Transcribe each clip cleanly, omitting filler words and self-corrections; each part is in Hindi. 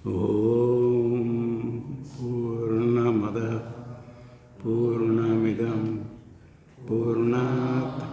ओम पूर्णमदः पूर्णमिदं पूर्णात्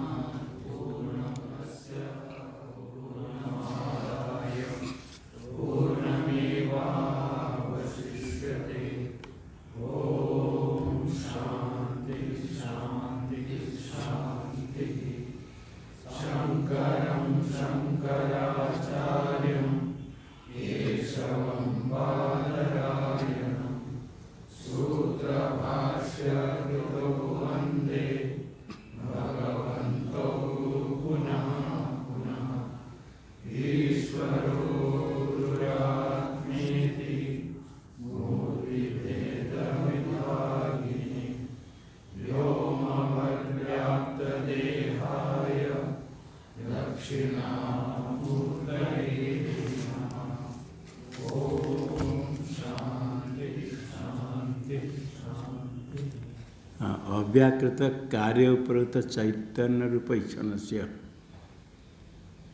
अव्याकृत कार्य उपरोक्त चैतन्य रूप ईक्षण से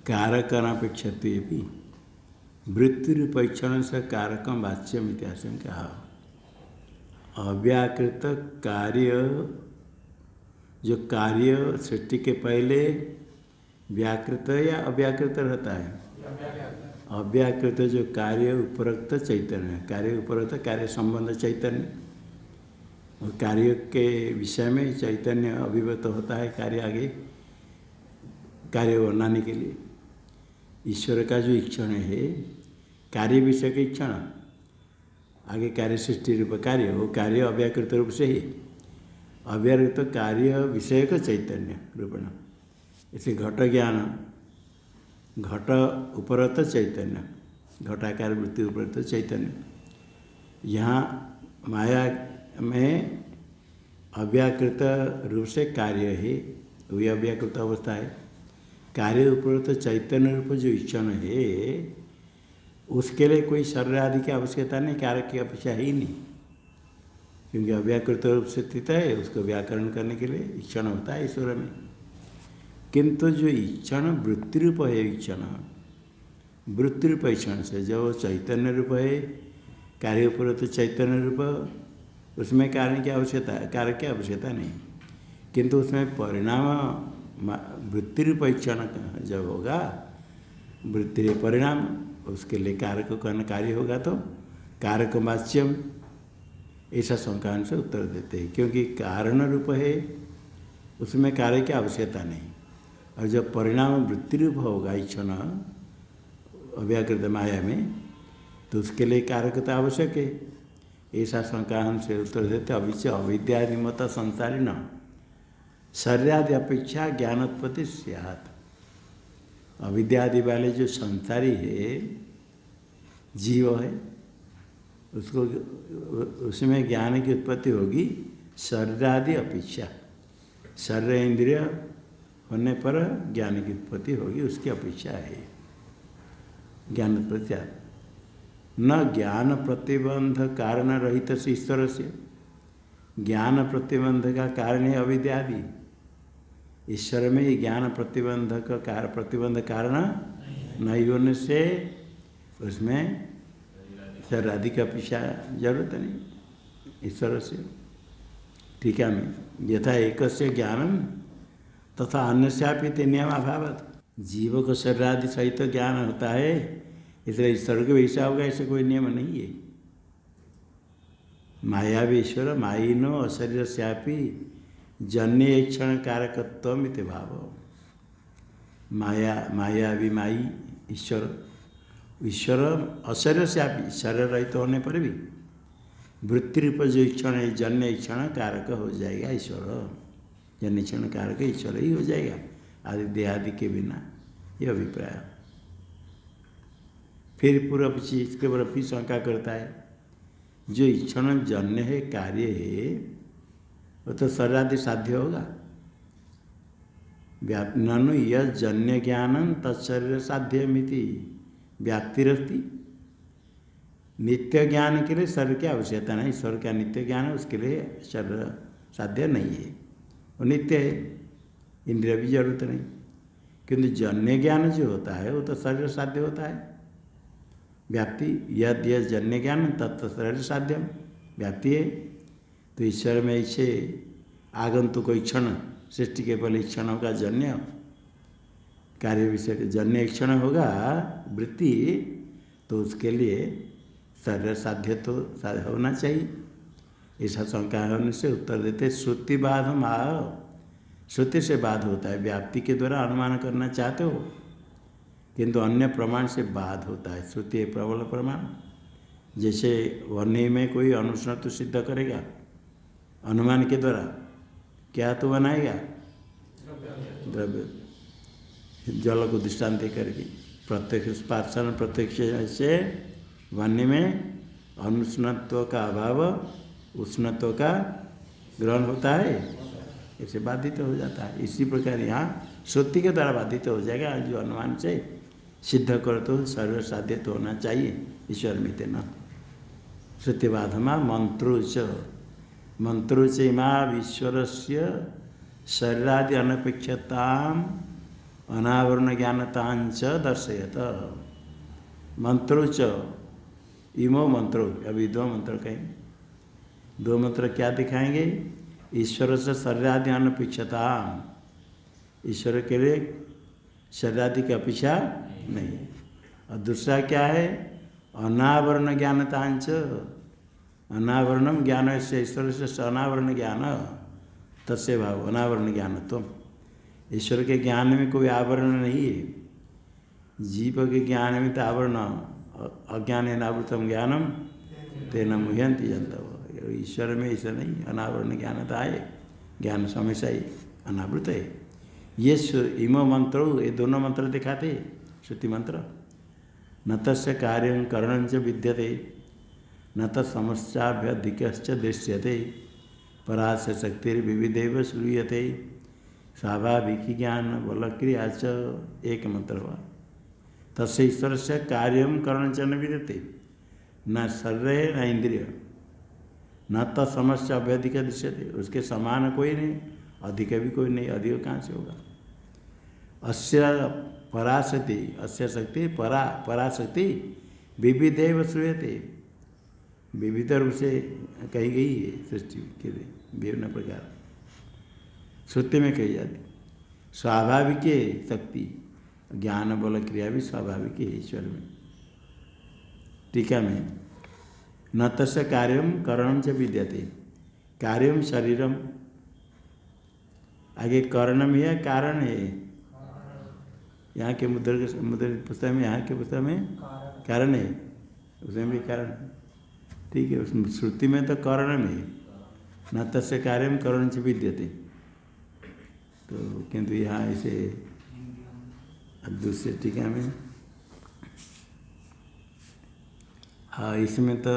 कारकनापेक्षते वृत्ति रूप ईक्षण से कारकम वाच्यम इत्याशं कहा। अव्याकृत कार्य जो कार्य सृष्टि के पहले व्याकृत या अव्याकृत रहता है। अव्याकृत जो कार्य उपरोक्त चैतन्य, कार्य उपरोक्त कार्य संबंध चैतन्य, और कार्य के विषय में चैतन्य अभिव्यक्त होता है कार्य आगे कार्य बनाने के लिए। ईश्वर का जो इक्षण है कार्य विषय का इक्षण, आगे कार्य सृष्टि रूप कार्य, वो कार्य अव्याकृत रूप से ही अव्याकृत कार्य विषय का चैतन्य रूपण। इसे घट ज्ञान, घट उपरत चैतन्य, घटाकार वृत्ति उपरत चैतन्य। यहाँ माया में अव्याकृत रूप से कार्य है, वही अव्याकृत अवस्था है। कार्य उपरत चैतन्य रूप जो इक्षण है उसके लिए कोई शरीर आदि की आवश्यकता नहीं, कार्य की अपेक्षा ही नहीं, क्योंकि अव्याकृत रूप से स्थित है। उसको व्याकरण करने के लिए इक्षण होता है ईश्वर में। किंतु जो इक्षण वृत्ति रूप है, इक्षण वृत्ति रूप इक्षण से जो चैतन्य रूप है, कार्य उपरत चैतन्य रूप, उसमें कारण की आवश्यकता, कार्य की आवश्यकता नहीं। किंतु उसमें परिणाम वृत्ति रूप इक्षण जब होगा, वृत्ति परिणाम, उसके लिए कारक करना कार्य होगा तो कारक वाच्यम, ऐसा शंका से उत्तर देते हैं। क्योंकि कारण रूप है उसमें कार्य की आवश्यकता नहीं, और जब परिणाम वृत्ति रूप होगा इक्षण अव्याकृत माया में, तो उसके लिए कारकता आवश्यक है, ऐसा शंका से उत्तर देते। अभिच अविद्यादिमत संसारी न शरीरादि अपेक्षा ज्ञानोत्पत्ति स्यात्। अविद्यादि वाले जो संसारी है, जीव है, उसको उसमें ज्ञान की उत्पत्ति होगी शरीरादि अपेक्षा। शरीर इंद्रिय होने पर ज्ञान की उत्पत्ति होगी, उसकी अपेक्षा है ज्ञान उत्पत्ति। न ज्ञान प्रतिबंध कारण रहित से ईश्वर से, ज्ञान प्रतिबंध का कारण है अविद्यादि। ईश्वर में ही ज्ञान प्रतिबंध का प्रतिबंध कारण नहीं होने से उसमें शरीर आदि का अपेक्षा जरूरत नहीं ईश्वर से। ठीक है, मैं यथा एक से ज्ञानम तथा अन्य से नियमाभावत। जीव को शरीर आदि सहित ज्ञान होता है, इसलिए ईश्वर के वैसा होगा, ऐसे कोई नियम नहीं है। माया भी ईश्वर मायिनो अशरीर श्यापी जन्य क्षण कारकत्व इति भाव। माया भी माई ईश्वर, ईश्वर अशरीर श्यापी, शरीर रहित होने पर भी वृत्ति रूप जो इक्षण है जन्य इक्षण कारक हो जाएगा ईश्वर। जन्य इक्षण कारक ईश्वर ही हो जाएगा आदि देहादि के बिना, ये अभिप्राय। फिर पूरा पक्षी इसके ऊपर फिर शंका करता है, जो इक्षण जन्य है कार्य है वो तो शरीरादि साध्य होगा। ननु यह जन्य ज्ञानम तत्शरीर साध्यमिति व्याप्तिरस्ति। नित्य ज्ञान के लिए शरीर की आवश्यकता नहीं, ईश्वर का नित्य ज्ञान है, उसके लिए शरीर साध्य नहीं है, वो नित्य है, इंद्रिय भी जरूरत नहीं। किंतु जन्य ज्ञान जो होता है वो तो शरीर साध्य होता है, व्याप्ति यद यद जन्य ज्ञान तत्व शरीर साध्यम व्याप्ति है। तो ईश्वर में इच्छे आगंतुक इक्षण सृष्टि के पहले इक्षण होगा जन्य कार्य विषय जन्य इक्षण होगा वृत्ति, तो उसके लिए शरीर साध्य तो होना चाहिए। ऐसा शंका होने से उत्तर देते श्रुति बाध हम आओ, श्रुति से बाध होता है, व्याप्ति के द्वारा अनुमान करना चाहते हो किंतु अन्य प्रमाण से बाध होता है। श्रुति है प्रबल प्रमाण। जैसे वन्य में कोई अनुष्ण तो सिद्ध करेगा अनुमान के द्वारा, क्या तो बनाएगा द्रव्य, जल को दृष्टांत करके प्रत्यक्ष स्पर्शन प्रत्यक्ष से वन्य में अनुष्णत्व का अभाव उष्णत्व का ग्रहण होता है, ऐसे बाधित हो जाता है। इसी प्रकार यहाँ श्रुति के द्वारा बाधित हो जाएगा, जो अनुमान से सिद्ध कर तो सर्व साध्य तो होना चाहिए ईश्वर में तेना। श्रुतिबाधमा मंत्रोच मंत्रोच इमा ईश्वर से शरीरादि अनपेक्षताम अनावरण ज्ञानतांच दर्शयत। मंत्रोच इमो मंत्रो, अभी दो मंत्र कहेंगे। दो मंत्र क्या दिखाएंगे? ईश्वर से शरीरादि अनपेक्षता, ईश्वर के लिए शरीरादि की अपेक्षा नहीं। और दूसरा क्या है? अनावरण ज्ञानतांच, अनावरणम ज्ञान से ईश्वर से अनावरण ज्ञान तस्य भाव अनावरण ज्ञान। तो ईश्वर के ज्ञान में कोई आवरण नहीं है। जीव के ज्ञान में तो आवरण, अज्ञान नावृतम ज्ञानम तेन मुह्यंति जनता। ईश्वर में ऐसा नहीं, अनावरण ज्ञानता है, ज्ञान हमेशा ही अनावृत है। ये इमो मंत्रो, ये दोनों मंत्र दिखाते श्रुति मंत्र। न तस्य कार्य करण च विद्यते न तत्समस्याभ्यधिकश्च दृश्यते परास्य शक्तिर्विविधैव श्रूयते स्वाभाविक ज्ञान बलक्रिया च। एक मंत्र हुआ। तस्य ईश्वर से कार्य करण च न विद्यते, न शरीर न इंद्रिय, न तत्समस्या अभ्यधिक दृश्यते, उसके समान कोई नहीं, अधिक भी कोई नहीं, अधिक कहाँ से होगा। अस्य पराशक्ति, अस्य शक्ति पराशक्ति विविधैव श्रूयते, विविध रूप से कही गई है सृष्टि के विभिन्न प्रकार श्रुति में कही जाती। स्वाभाविक शक्ति ज्ञान बल क्रिया भी स्वाभाविक है ईश्वर में। टीका में न तस्य कार्यम करणम च विद्यते, कार्यम शरीरम, आगे करणम है कारण है। यहाँ के मुद्र पुस्तक में, यहाँ के पुस्तक में कारण है, उसमें भी कारण। ठीक है, उस श्रुति में तो करण में न तस्य कार्यम करण च विद्यते, तो किंतु यहाँ ऐसे दूसरे टीका में हाँ, इसमें तो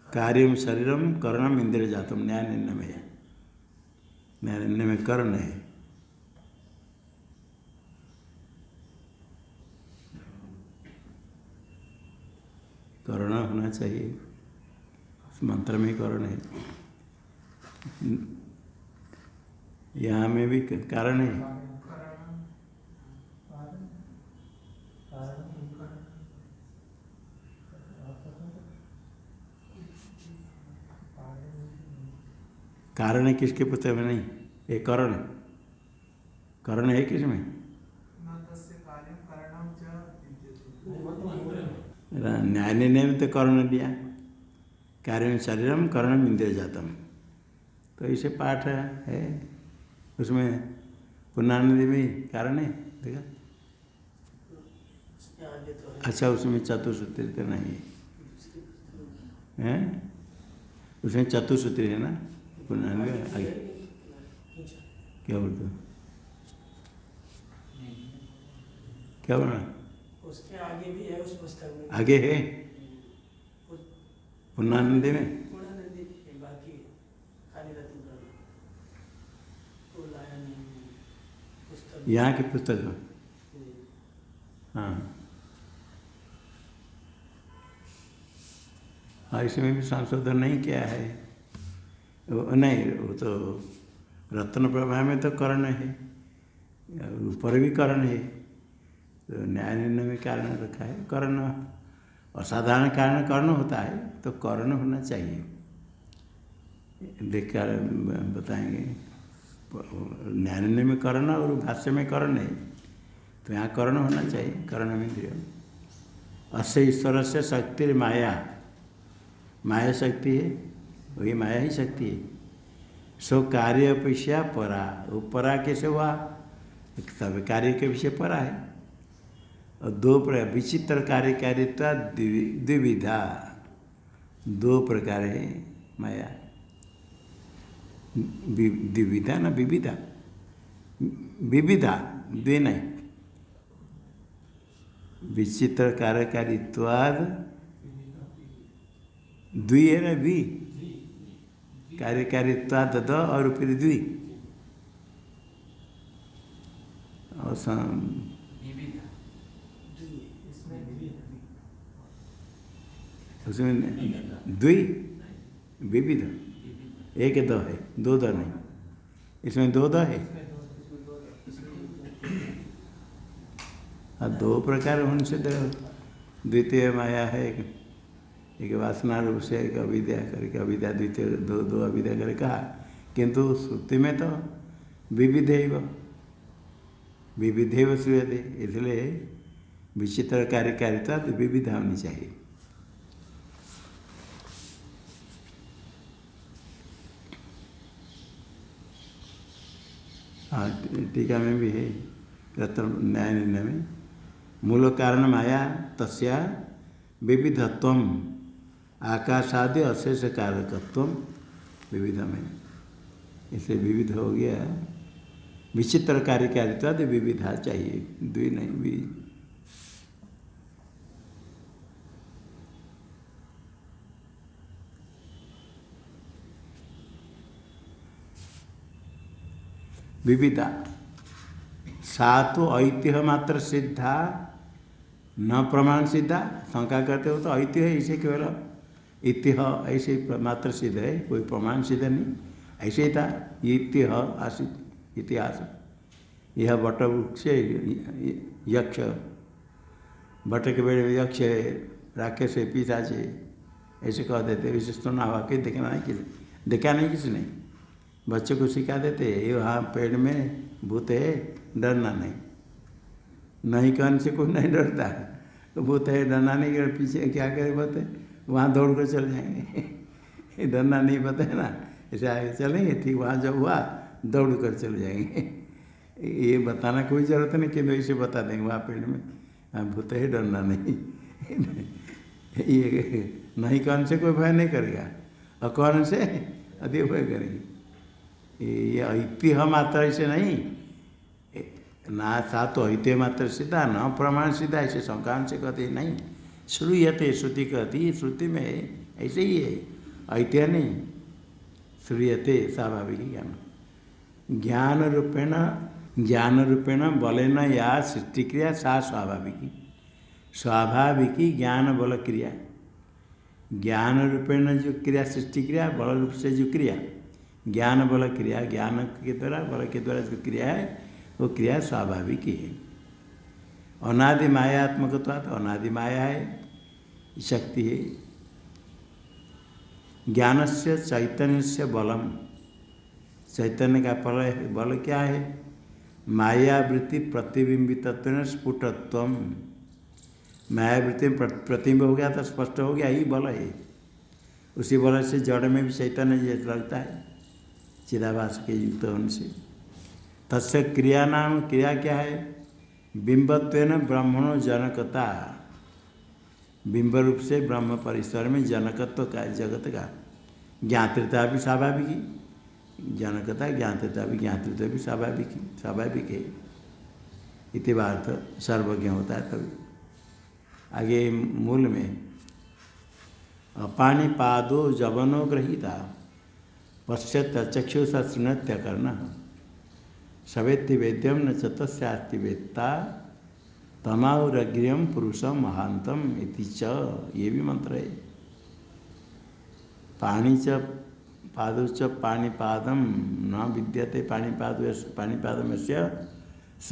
कार्यम शरीरम करणम इंद्रिय जातम न्याय निर्णय में है, न्याय निर्णय में कर्ण है। कर्ण होना चाहिए, उस मंत्र में कर्ण है। यहाँ में भी कारण है। कारण है किसके पुस्तक में नहीं, ये करण, करण है किसमें? न्याय निर्णय में तो कर्ण दिया, कार्य शरीरम करणम इंद्रिय जातम, तो इसे पाठ है उसमें पुण्णानंदी में कारण है देखा। अच्छा, उसमें चतुसूत्री तो नहीं है, उसमें चतुसूत्री है ना पुण्णानंदी। आगे क्या बोलते, क्या बोला? उसके आगे भी है, उस पुस्तक में आगे है पुण्णानंदी में, पुण्णानंदी में बाकी खाली रत्न को लाया नहीं पुस्तक, यहाँ की पुस्तक में। हाँ हाँ, इसमें भी संशोधन नहीं किया है। नहीं, वो तो रत्न प्रभा में तो कर्ण है, ऊपर भी कर्ण है, तो न्याय निर्णय में कारण रखा है। कर्ण असाधारण कारण कर्ण होता है तो कर्ण होना चाहिए। देखकर बताएंगे न्यायालय में कर्ण और भाष्य में कर्ण है, तो यहाँ कर्ण होना चाहिए। कर्ण इंद्रिय अस्य ईश्वर से शक्ति माया, माया शक्ति है, वही माया ही शक्ति है। सो कार्य अपेक्षा परा, वो परा कैसे हुआ? सब कार्य के विषय परा है। और दो प्रकार विचित्र कार्यकारिता द्विविधा, दो प्रकार है माया। द्विविधा ना विविधा, विविधा द्वे नहीं। विचित्र कार्यकारित्वाद द्वि है ना, द्वि कार्यकारित्वाद द और फिर द्वि और उसमें द्वि विविध, एक दो है, दो दो नहीं, इसमें दो दो है। दो प्रकार उनसे द्वितीय माया है, एक वासना रूप से, एक अविद्या करके, अविद्या द्वितीय, दो दो अविद्या करके कहा, किंतु श्रुति में तो विविधैव विविधैव श्रूयते, इसलिए विचित्र कार्यकारिता तो विविधा होनी चाहिए। हाँ, टीका में भी है रत्न न्याय निर्णय में, मूल कारण माया तस्या विविधत्वम आकाशादि अशेष कारकत्वम विविध में, इसे विविध हो गया। विचित्र कार्यकारिता तो विविधा चाहिए, द्वि नहीं भी। विविधा सा तो ऐतिह्य मात्र सिद्धा न प्रमाण सिद्धा। शंका करते हो तो ऐतिह्य ऐसे केवल ऐतिह्य ऐसे मात्र सिद्ध है, कोई प्रमाण सिद्ध नहीं, ऐसे ही था। ऐतिह्य आसित इतिहास, यह बट वृक्ष यक्ष, बट के बेड़े यक्ष राक्षस है, पिशाच है, ऐसे कह देते। विशेष सुना हुआ कि देखा नहीं किसी ने। बच्चों को सिखा देते ये वहाँ पेड़ में भूत है, डरना नहीं कहने से कोई नहीं डरता है। तो भूत है डरना नहीं, कर पीछे क्या करे बते, वहाँ दौड़ कर चल जाएंगे। डरना नहीं पता है ना, ऐसे आगे चलेंगे, ठीक वहाँ जब हुआ दौड़ कर चले जाएंगे। ये बताना कोई ज़रूरत नहीं, कि ऐसे बता देंगे वहाँ पेड़ में हाँ भूत है, डरना नहीं। ये नहीं कहने से कोई भय नहीं करेगा, और कहने से अधिक भय करेंगे। ये ऐतिह्य मात्र ऐसे नहीं ना, सा तो ऐतिह्य मात्र सीधा न प्रमाण सीधा, ऐसे शंकान से कहते नहीं। श्रूयते श्रुति कहती, श्रुति में ऐसे ही है, ऐतिह्य नहीं। श्रूयते स्वाभाविक ज्ञान रूपेण बलेन या सृष्टि क्रिया सा स्वाभाविकी। स्वाभाविकी ज्ञान बल क्रिया, ज्ञान रूपेण जो क्रिया सृष्टि क्रिया, बल रूप से जो क्रिया ज्ञान बल क्रिया, ज्ञान के द्वारा बल के द्वारा जो क्रिया है वो क्रिया स्वाभाविक ही है। अनादि मायात्मकत्वात्, अनादि माया है, शक्ति है। ज्ञान से चैतन्य से बलम, चैतन्य का बल क्या है? मायावृत्ति प्रतिबिंबितत्व स्फुटत्व, मायावृत्ति में प्रतिबिंब हो गया तो स्पष्ट हो गया, ही बल है। उसी बल से जड़ में भी चैतन्य जैसा लगता है, चिदाभास के युक्त होने से। तस्य क्रिया नाम, क्रिया क्या है? बिंबत्वेन ब्रह्मणो जनकता, बिंब रूप से ब्रह्म परिसर में जनकत्व का, जगत का। ज्ञातृता भी स्वाभाविक, जनकता ज्ञातृता भी स्वाभाविक है। इति बात सर्वज्ञ होता है तभी। आगे मूल में अपाणिपादो जवनो गृहीता पश्यत चक्षुषा शृणत्य करना सवेत्ति वेद्यम न च तस्यास्ति वेत्ता तमाउरग्र्यम पुरुषम महांतम इति च, ये भी मंत्र है। पाणी च पादौ च पाणिपादम न विद्यते, पाणिपादम से स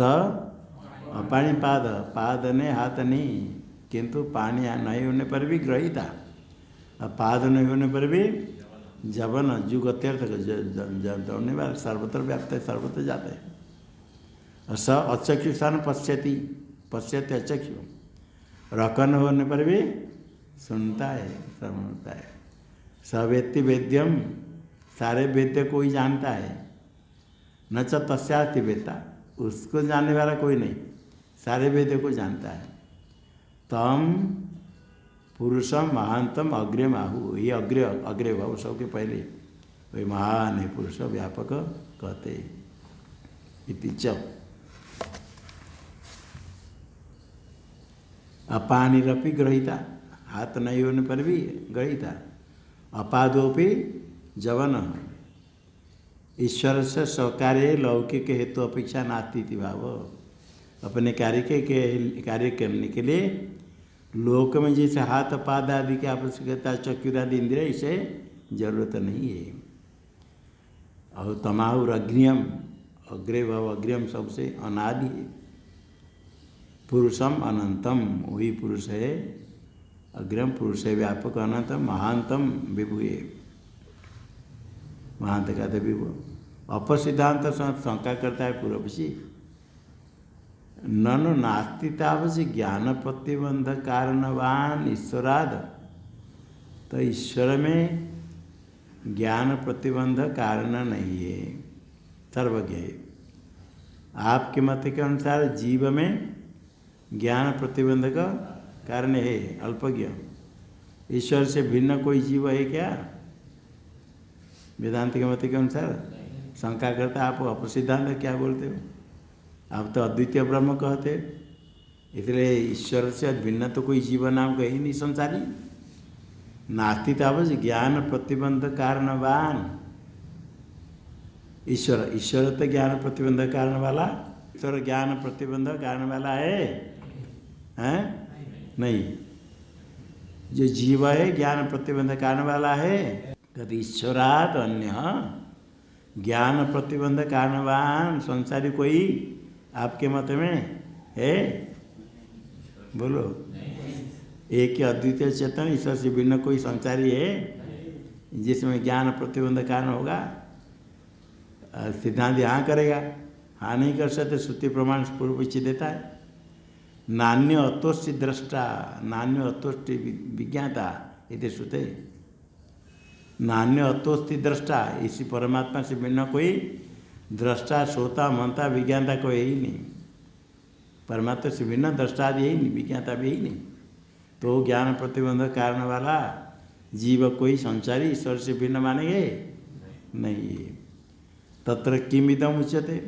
पाणिपाद, पाद ने हाथ नहीं, किंतु पानी नहीं होने पर भी ग्रहिता, और पाद नहीं होने पर भी जवन, जुग अत्यर्थ दौड़ने वाला सर्वत्र व्याप्त है, सर्वत्र जाते हैं। और स अचक्षु सन पश्यति, पश्यति अचक्षु, रकन होने पर भी सुनता है, श्रवण होता है। सवेत्ति वेद्यम, सारे वेद्य को ही जानता है। न च तस्यास्ति वेत्ता, उसको जानने वाला कोई नहीं, सारे वेद्य को जानता है। तम पुरुषम महानतम अग्रे आहु, ये अग्रे अग्रे भाव सबके पहले वही महान है पुरुष, व्यापक कहते इति च। अपानिरपि ग्रहिता, हाथ नहीं होने पर भी ग्रहिता। अपादोपि जवन, ईश्वर से स्वकार्य लौकिक हेतु अपेक्षा नास्ति इति भाव। अपने कार्य कार्य करने के लिए लोक में जैसे हाथ पाद आदि की आवश्यकता, चक्षुरादि इंद्रिय, इसे जरूरत नहीं है। और तमाहुर अग्नियम, अग्रे भाव अग्रियम सबसे अनादि है। पुरुषम अनंतम, वही पुरुष है, अग्रम पुरुष है, व्यापक अनंतम, महानतम विभु है। महानत का तो विभु। अपसिद्धांत शंका करता है पूर्वपक्षी, ननु नास्ति तावसी ज्ञान प्रतिबंध कारणवान ईश्वराद। तो ईश्वर में ज्ञान प्रतिबंध कारण नहीं है, सर्वज्ञ है। आपके मत के अनुसार जीव में ज्ञान प्रतिबंध का कारण है, अल्पज्ञ। ईश्वर से भिन्न कोई जीव है क्या? वेदांत के मत के अनुसार शंका करता, आप अपसिद्धांत क्या बोलते हो? आप तो अद्वितीय ब्रह्म कहते, इसलिए ईश्वर से भिन्न तो कोई जीव नाम का ही नहीं संसारी। नास्ति तावत ज्ञान प्रतिबंध कारणवान, ईश्वर, ईश्वर तो ज्ञान प्रतिबंध कारण वाला, ईश्वर ज्ञान प्रतिबंध कारण वाला है, हैं? नहीं। जो जीव है ज्ञान प्रतिबंध कारण वाला है। कद ईश्वरात अन्य ज्ञान प्रतिबंध कारणवान संसारी कोई आपके मत में है? बोलो। एक ही अद्वितीय चेतन ईश्वर से भिन्न कोई संसारी है जिसमें ज्ञान प्रतिबंध कारण होगा? सिद्धांत यहाँ करेगा, हाँ नहीं कर सकते। श्रुति प्रमाण पूर्व पीछे देता है। नान्य अतोष्टि दृष्टा, नान्य अतोष्टि विज्ञाता, ये श्रुते। नान्य अतोष्टि दृष्टा, इसी परमात्मा से भिन्न कोई दृष्टा, श्रोता, मनता, विज्ञाता कोई है ही नहीं। परमात्मा से भिन्न दृष्टा आदि है ही नहीं, विज्ञाता भी ही नहीं। तो ज्ञान प्रतिबंध कारण वाला जीव कोई संसारी ईश्वर से भिन्न मानेंगे नहीं। तत्र किमिदम उच्यते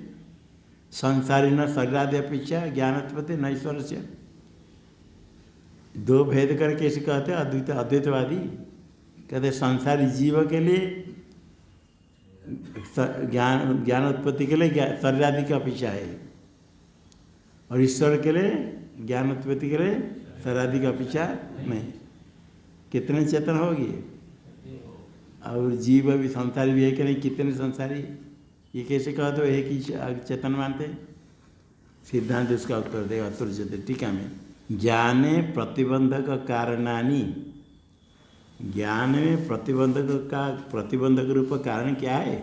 संसारी न शरीरादि अपेक्षा ज्ञानोत्पत्ति न ईश्वर से। दो भेद करके इसे कहते हैं अद्वैतवादी। कहते संसारी जीव के लिए ज्ञानोत्पत्ति के लिए शरीरादि की अपेक्षा है, और ईश्वर के लिए ज्ञानोत्पत्ति के लिए शरीरादि की अपेक्षा नहीं। कितने चेतन होगी? और जीव भी संसारी भी है कि नहीं? कितने संसारी? ये कैसे कहते हो एक ही चेतन मानते? सिद्धांत इसका उत्तर देगा तुरजते टीका में। ज्ञाने प्रतिबंधक कारणानि, ज्ञान में प्रतिबंधक का प्रतिबंधक रूप कारण क्या है?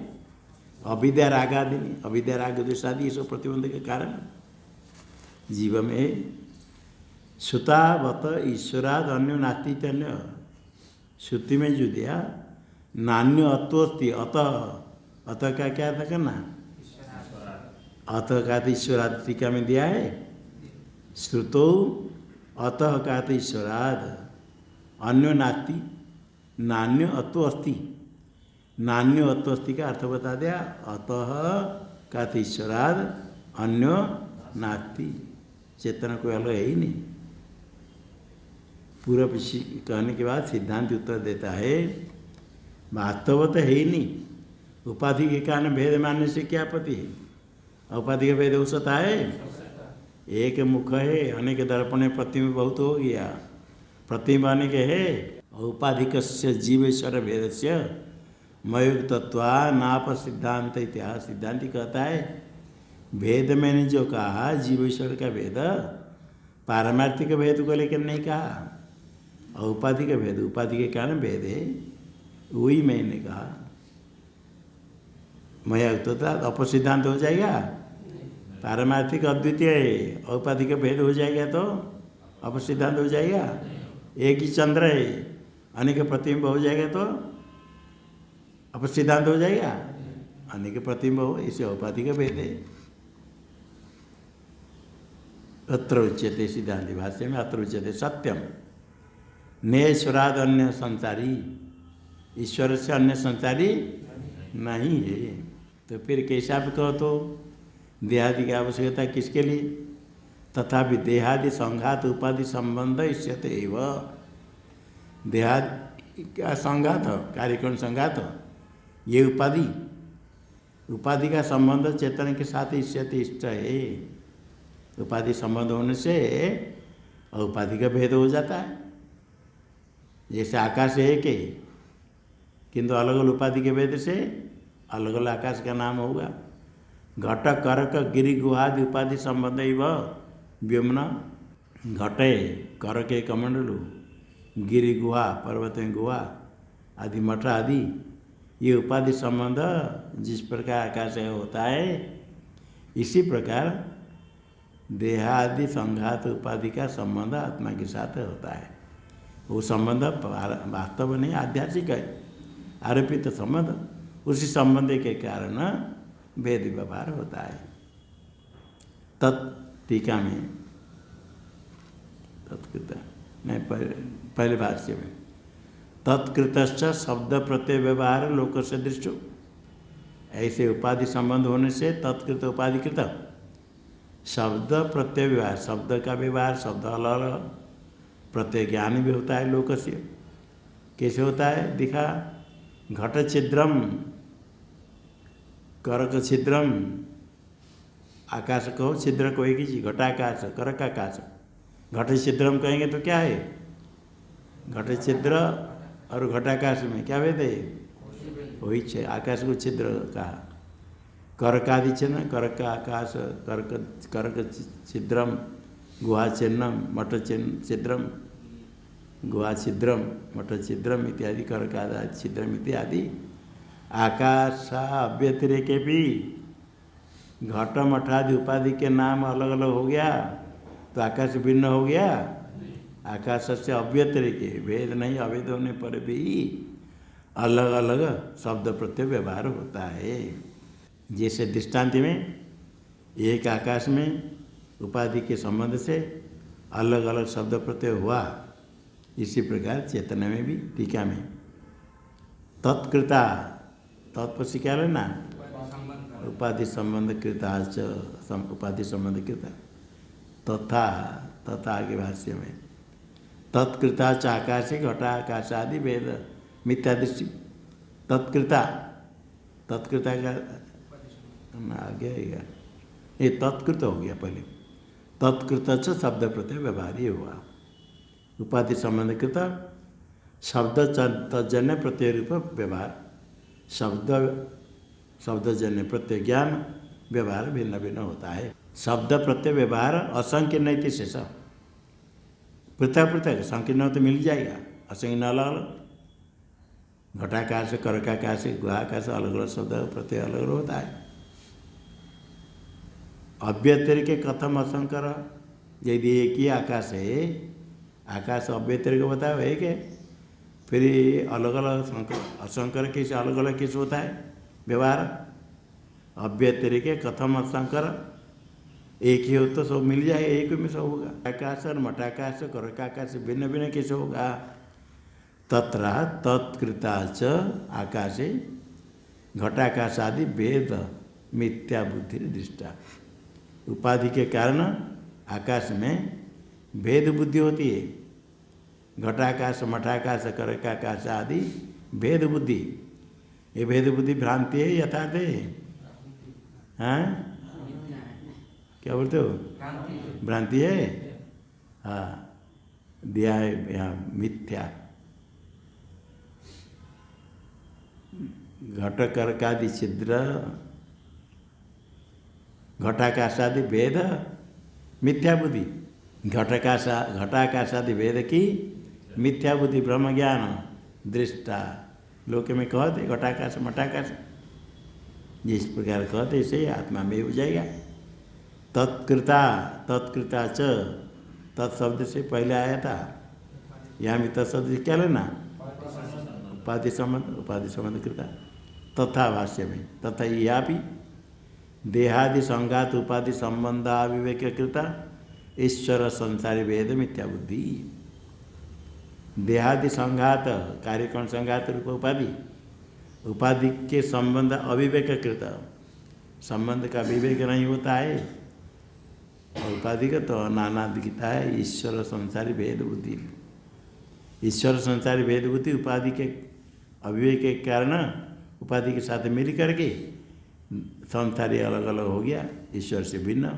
अविद्या रागादि, अविद्या राग द्वेषादि, ये सब प्रतिबंधक के कारण जीव में। श्रुतावत ईश्वराद अन्य नास्ति तन्य, श्रुति में जो दिया नान्य अत्वस्ति, अतः का क्या था करना? अतः का ईश्वराद टीका में दिया है। श्रुतो अतः का ईश्वराद अन्य नास्ति, नान्य अत्व अस्ति। नान्य अत्व अस्ति का अर्थ बता दिया। अतः का ईश्वराद अन्य नास्ति, चेतन कोई अलग है ही नहीं। पूरा कहने के बाद सिद्धांत उत्तर देता है वास्तव तो है ही नहीं। उपाधि के कारण भेद मानने से क्या आपत्ति है? उपाधि का भेद हो सकता है? एक मुख है, अनेक दर्पण प्रतिबिंब बहुत हो गया, प्रतिबिंब अनेक है। उपाधिक जीवेश्वर भेद से मयुक्तत्वा नाप सिद्धांत इतिहास। सिद्धांति कहता है भेद मैंने जो कहा जीवेश्वर का भेद, पारमार्थिक भेद को लेकर नहीं कहा, औपाधिक भेद, उपाधि के कारण भेद है, वही मैंने कहा। मया तो अपसिद्धांत हो जाएगा, पारमार्थिक अद्वितीय है, औपाधिक भेद हो जाएगा तो अपसिद्धांत हो जाएगा। एक ही चंद्र है, अनेक प्रतिबिंब हो जाएगा तो अपसिद्धांत हो जाएगा। अनेक प्रतिबिंब हो, इसे औपाधिक भेद है। अत्र उच्यते सिद्धांत भाष्य में, अत्र उच्यते सत्यम नेश्वराद अन्य संसारी, ईश्वर से अन्य संसारी नहीं है। तो फिर कैसे आप कहो तो देहादि की आवश्यकता किसके लिए? तथापि देहादि संघात उपाधि संबंध इष्यते एव। देहादि का संघात, कार्यक्रम संघात, ये उपाधि का संबंध चेतन के साथ इष्यते, इष्ट है। उपाधि संबंध होने से उपाधि का भेद हो जाता है। जैसे आकाश है एक, किंतु अलग अलग उपाधि के भेद से अलग अलग आकाश का नाम होगा। घट करक गिरि गुहादि उपाधि संबंध ही व्योमना। घटे करक कमंडलु, गिरि गुहा पर्वत में गुहा आदि, मठ आदि, ये उपाधि संबंध जिस प्रकार आकाश में होता है, इसी प्रकार देहादि संघात उपाधि का संबंध आत्मा के साथ होता है। वो संबंध वास्तव नहीं, आध्यात्मिक है, आरोपित संबंध। उसी संबंध के कारण भेद व्यवहार होता है। टीका में तत्कृत नहीं, पहले भाष्य में तत्कृतश्च शब्द प्रत्यय व्यवहार लोक से दृष्टो। ऐसे उपाधि संबंध होने से तत्कृत उपाधिकृत शब्द प्रत्यय व्यवहार, शब्द का व्यवहार, शब्द अलग अलग, प्रत्यय ज्ञान भी होता है लोक से। कैसे होता है दिखा? घट छिद्रम करक छिद्रम, आकाश कहो, छिद्र को एक ही चीज, घटाकाश करक आकाश। घट छिद्रम कहेंगे तो क्या है? घट छिद्र और घटाकाश में क्या भेद है? वही छे, आकाश को छिद्र कहा। करकादि चिन्ह, करक आकाश, करक छिद्रम, गुहा चिन्हम, मठ छिद्रम, गुहा छिद्रम, मठ छिद्रम इत्यादि, करका छिद्रम इत्यादि। आकाश अव्यतिरेक भी घट मठादि उपाधि के नाम अलग अलग हो गया तो आकाश भिन्न हो गया। आकाश से अव्यतिरेक, भेद नहीं, अभेद होने पर भी अलग अलग शब्द प्रत्यय व्यवहार होता है। जैसे दृष्टांत में एक आकाश में उपाधि के संबंध से अलग अलग शब्द प्रत्यय हुआ, इसी प्रकार चेतन में भी। टीका में तत्कृता, तत्पसी क्या लेना? उपाधि संबंध कृता, उपाधि संबंध कृता। तथा, तथा आगे भाष्य में तत्कृता च आकाशे घटाकाश आदि भेद मिथ्या दृष्टि। तत्कृता, तत्कृता का आगे आएगा, ये तत्कृत हो गया पहले। तत्कृत च शब्द प्रत्यय व्यवहार ये हुआ। उपाधि संबंध कृत शब्द तजन्य प्रत्यय रूप व्यवहार, शब्दजन्य प्रत्यय ज्ञान व्यवहार भिन्न भिन्न होता है। शब्द प्रत्यय व्यवहार असंख्य नहीं थी शेष, पृथक पृथक, संकीर्ण तो मिल जाएगा, असंख्य अलग। घटाकाश, करकाकाश, गुहाकाश, अलग अलग शब्द प्रत्यय अलग अलग होता है। अव्यतिरिक कथम असंकर, यदि एक ही आकाश है, आकाश अव्यतिरिक बताया एक है, फिर अलग अलग असंकर कैसे अलग अलग कैसे होता है व्यवहार? अव्यतिरिक कथम असंकर, एक ही हो तो सब मिल जाए, एक में सब होगा। आकाश और मठाकाश, करकाकाश भिन्न भिन्न कैसे होगा? तत्र तत्कृता च आकाशे घटाकाश आदि भेद मिथ्या बुद्धि दृष्टा। उपाधि के कारण आकाश में भेद बुद्धि होती है। घटाकाश, मठाकाश, करकाकाश आदि भेद बुद्धि, ये भेद बुद्धि भ्रांति है यथार्थ है? हाँ, क्या बोलते हो? भ्रांति है। हाँ, दिया है यहाँ मिथ्या। घट करकादि छिद्र, घटाकाश आदि भेद मिथ्या बुद्धि, घटाकाशादि भेद की मिथ्या बुद्धि ब्रह्म ज्ञान दृष्टा लोक में कहते घटाकाश मठाकाश जिस प्रकार कहते इसे आत्मा में हो जाएगा। तत्कृता च तत्शब्द से पहले आया था, यहाँ भी तत्शब्द से क्या लेना उपाधि संबंध कृता तथा भाष्य में तथा यह भी देहादि संघात उपाधि संबंधाविवेक कृता ईश्वर संसारी भेद मिथ्या बुद्धि। देहादि संघात कार्यकरण संघात रूप उपाधि के संबंध अविवेक कृता संबंध का विवेक नहीं होता है और उपाधि का तो नानाधिकता है। ईश्वर संसारी भेद बुद्धि ईश्वर संसारी भेद बुद्धि उपाधि के अविवेक के कारण उपाधि के साथ मिल करके संसारी अलग अलग हो गया ईश्वर से भिन्न,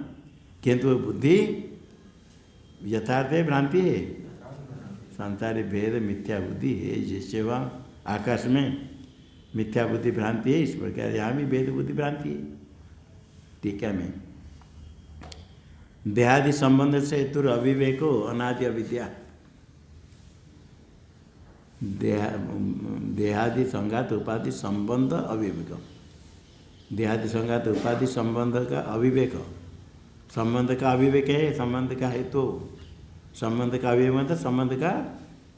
किंतु वो बुद्धि यथार्थ है भ्रांति है। संसारी भेद मिथ्या बुद्धि है, जैसे वह आकाश में मिथ्या बुद्धि भ्रांति है इस प्रकार यहाँ भी भेद बुद्धि भ्रांति है। टीका में देहादि संबंध से हेतु अविवेको अनादि अविद्या देहादि संघात उपाधि संबंध अविवेक देहादि संघात उपाधि संबंध का अविवेक संबंध का अविवेक है। संबंध का हेतु संबंध का अविवेक मतलब संबंध का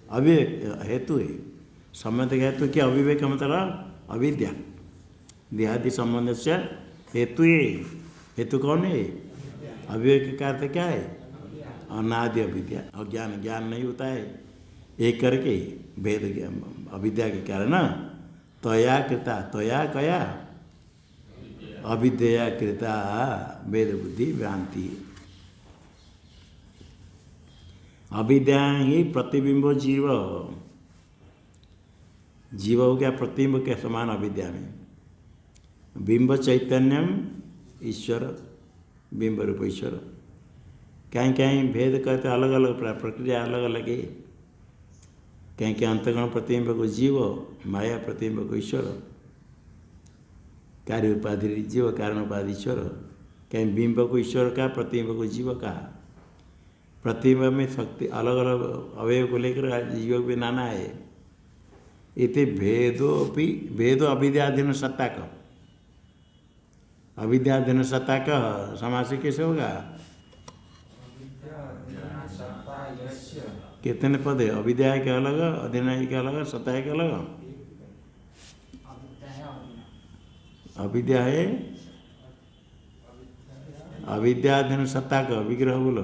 अविवेक हेतु है। संबंध का हेतु क्या अविवेक मतलब अविद्या। देहादि संबंध से हेतु है, हेतु कौन है अविवेक का अर्थ क्या है अनादि अविद्या अज्ञान ज्ञान नहीं होता है एक करके भेद अविद्या के कारण त्वया कृता त्वया कया अविद्या कृता भेद बुद्धि भ्रांति। अविद्या ही प्रतिबिंब जीव जीव हो गया प्रतिबिंब के समान अविद्या में। बिंब चैतन्यम ईश्वर बिंब रूप ईश्वर कहीं कहीं भेद कहते अलग अलग प्रक्रिया अलग अलग है। कहीं कहीं अंतगुण प्रतिबिंब को जीव माया प्रतिबिंब को ईश्वर कार्य उपाधि जीव कारण उपाधि ईश्वर कहीं बिंब को ईश्वर का प्रतिबिंब को जीव का। प्रतिबिंब में शक्ति अलग अलग अवयव को लेकर जीव भी नाना है। इति भेदो अविद्याधीन सत्ता का अविद्याधीन सत्ता का समास कैसे होगा कितने पद है अविद्या के अलग अधीन के अलग सत्ता के अलग अविद्या है अविद्याधीन सत्ता का विग्रह बोलो